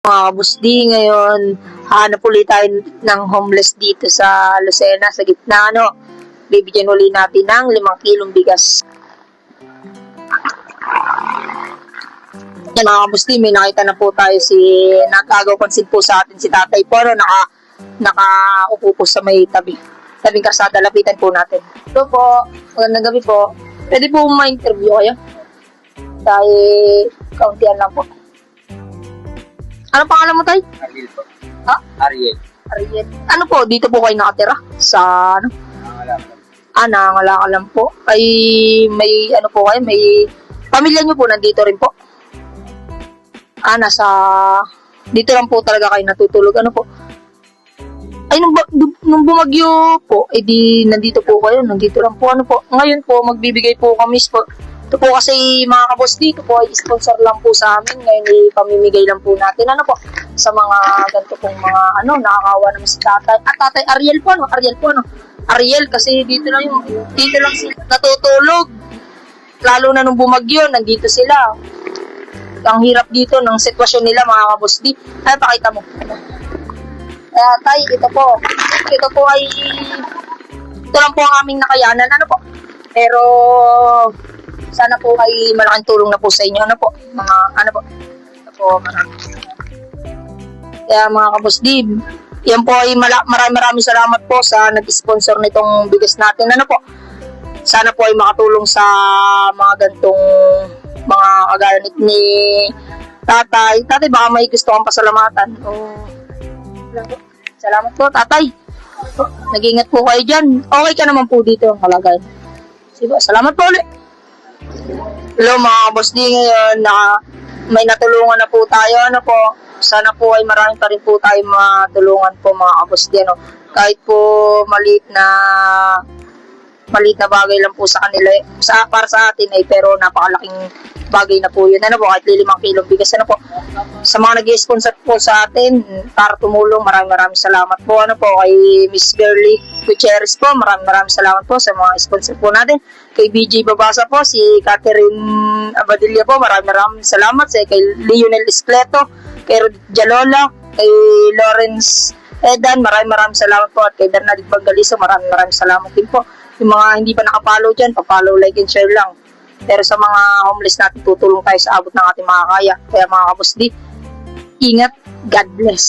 Mga kabusdi, ngayon hanap ulit tayo ng homeless dito sa Lucena, sa gitna, bibigyan ulit natin ng 5 kilong bigas. Yan mga kabusdi, may nakita na po tayo nagagaw pansin po sa atin si tatay po, nakaupo po sa may tabing karsada. Lapitan po natin. Ito po, magandang gabi po. Pwede po ma-interview kayo? Dahil kauntian lang po. Ano pangalan mo, tay? Ariel po. Ha? Ariel. Ariel. Ano po, dito po kayo nakatira? Sa ano? Nangangalakan lang po. Ay, may ano po kayo, may pamilya nyo po nandito rin po? Dito lang po talaga kayo natutulog. Ano po? Ay, nung bumagyo po, di nandito po kayo, nandito lang po. Ano po? Ngayon po, magbibigay po kami po. Ito po kasi mga kabos dito po ay sponsor lang po sa amin. Ngayon pamimigay lang po natin sa mga ganito pong mga nakakawa naman si tatay. Tatay Ariel po Ariel kasi dito lang sila natutulog. Lalo na nung bumagyo, nandito sila. Ang hirap dito ng sitwasyon nila mga kabos di. Ay, pakita mo. Tay, ito po ay ito lang po ang aming nakayanan. Pero sana po ay malaking tulong na po sa inyo. Kaya mga kabusdib, yan po ay maraming salamat po sa nag-sponsor nitong bigas natin. Sana po ay makatulong sa mga gantong mga kagaya ni tatay. Tatay, baka may gusto kang pasalamatan. Salamat po, tatay. Nag-ingat po kayo dyan. Okay ka naman po dito ang kalagay. Salamat po ulit. Hello mga kabusdi, ngayon may natulungan na po tayo. Sana po ay marami pa rin po tayo matulungan po mga kabusdi. Kahit po maliit na bagay lang po sa kanila, para sa atin pero napakalaking bagay na po yun. Kahit 5 kilong bigas. Sa mga nag-sponsor po sa atin para tumulong, maraming salamat po. Kay Miss Girly Gutierrez po, maraming salamat po sa mga sponsor po natin. Kay BJ Babasa po, si Catherine Abadilla po, maraming salamat. Kay Lionel Escleto, kay Jalola, kay Lawrence Edan, maraming salamat po. At kay Bernadette Bangaliso, maraming salamat din po. Yung mga hindi pa nakapollow dyan, pa-follow, like, and share lang. Pero sa mga homeless natin, tutulong tayo sa abot ng ating makakaya. Kaya mga kabusdi, ingat, God bless.